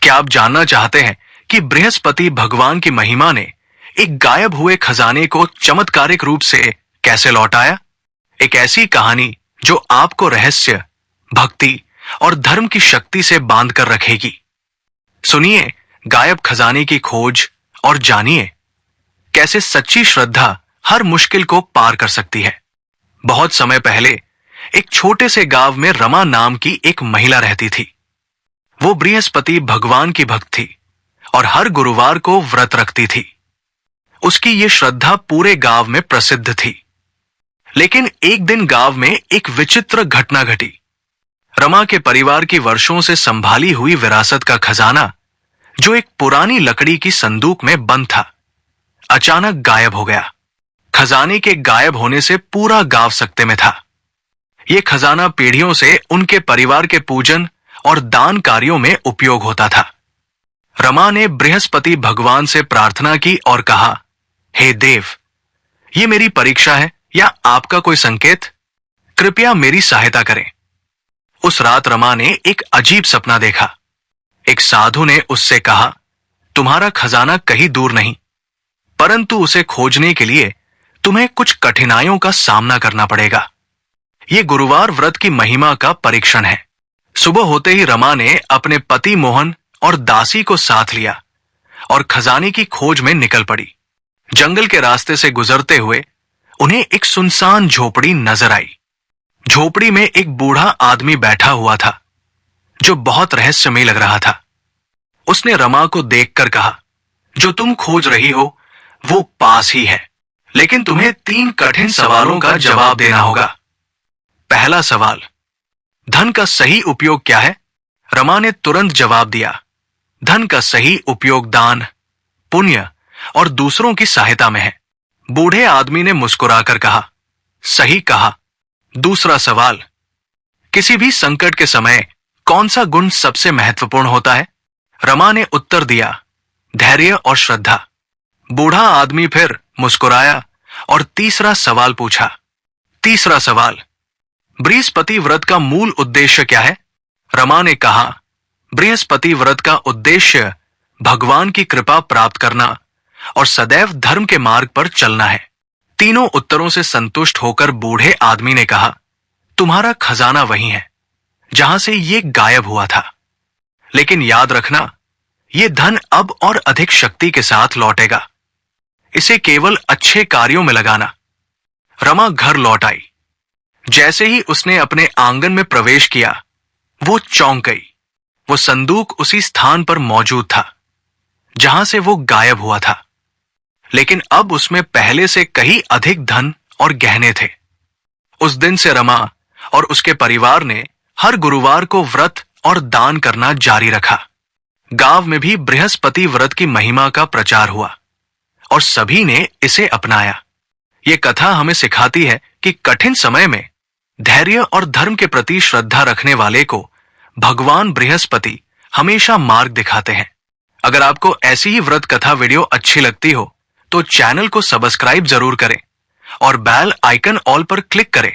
क्या आप जानना चाहते हैं कि बृहस्पति भगवान की महिमा ने एक गायब हुए खजाने को चमत्कारिक रूप से कैसे लौटाया? एक ऐसी कहानी जो आपको रहस्य, भक्ति और धर्म की शक्ति से बांध कर रखेगी। सुनिए गायब खजाने की खोज और जानिए कैसे सच्ची श्रद्धा हर मुश्किल को पार कर सकती है। बहुत समय पहले एक छोटे से गांव में रमा नाम की एक महिला रहती थी। वो बृहस्पति भगवान की भक्त थी और हर गुरुवार को व्रत रखती थी। उसकी ये श्रद्धा पूरे गांव में प्रसिद्ध थी। लेकिन एक दिन गांव में एक विचित्र घटना घटी। रमा के परिवार की वर्षों से संभाली हुई विरासत का खजाना, जो एक पुरानी लकड़ी की संदूक में बंद था, अचानक गायब हो गया। खजाने के गायब होने से पूरा गांव सकते में था। यह खजाना पीढ़ियों से उनके परिवार के पूजन और दान कार्यों में उपयोग होता था। रमा ने बृहस्पति भगवान से प्रार्थना की और कहा, हे देव, ये मेरी परीक्षा है या आपका कोई संकेत? कृपया मेरी सहायता करें। उस रात रमा ने एक अजीब सपना देखा। एक साधु ने उससे कहा, तुम्हारा खजाना कहीं दूर नहीं, परंतु उसे खोजने के लिए तुम्हें कुछ कठिनाइयों का सामना करना पड़ेगा। ये गुरुवार व्रत की महिमा का परीक्षण है। सुबह होते ही रमा ने अपने पति मोहन और दासी को साथ लिया और खजाने की खोज में निकल पड़ी। जंगल के रास्ते से गुजरते हुए उन्हें एक सुनसान झोपड़ी नजर आई। झोपड़ी में एक बूढ़ा आदमी बैठा हुआ था, जो बहुत रहस्यमय लग रहा था। उसने रमा को देखकर कहा, जो तुम खोज रही हो वो पास ही है, लेकिन तुम्हें 3 कठिन सवालों का जवाब देना होगा। पहला सवाल, धन का सही उपयोग क्या है? रमा ने तुरंत जवाब दिया, धन का सही उपयोग दान, पुण्य और दूसरों की सहायता में है। बूढ़े आदमी ने मुस्कुराकर कहा, सही कहा। दूसरा सवाल, किसी भी संकट के समय कौन सा गुण सबसे महत्वपूर्ण होता है? रमा ने उत्तर दिया, धैर्य और श्रद्धा। बूढ़ा आदमी फिर मुस्कुराया और तीसरा सवाल पूछा। तीसरा सवाल, बृहस्पति व्रत का मूल उद्देश्य क्या है? रमा ने कहा, बृहस्पति व्रत का उद्देश्य भगवान की कृपा प्राप्त करना और सदैव धर्म के मार्ग पर चलना है। तीनों उत्तरों से संतुष्ट होकर बूढ़े आदमी ने कहा, तुम्हारा खजाना वही है जहां से ये गायब हुआ था, लेकिन याद रखना, ये धन अब और अधिक शक्ति के साथ लौटेगा। इसे केवल अच्छे कार्यों में लगाना। रमा घर लौट आई। जैसे ही उसने अपने आंगन में प्रवेश किया, वो चौंक गई। वो संदूक उसी स्थान पर मौजूद था जहां से वो गायब हुआ था, लेकिन अब उसमें पहले से कहीं अधिक धन और गहने थे। उस दिन से रमा और उसके परिवार ने हर गुरुवार को व्रत और दान करना जारी रखा। गांव में भी बृहस्पति व्रत की महिमा का प्रचार हुआ और सभी ने इसे अपनाया। ये कथा हमें सिखाती है कि कठिन समय में धैर्य और धर्म के प्रति श्रद्धा रखने वाले को भगवान बृहस्पति हमेशा मार्ग दिखाते हैं। अगर आपको ऐसी ही व्रत कथा वीडियो अच्छी लगती हो तो चैनल को सब्सक्राइब जरूर करें और बेल आइकन ऑल पर क्लिक करें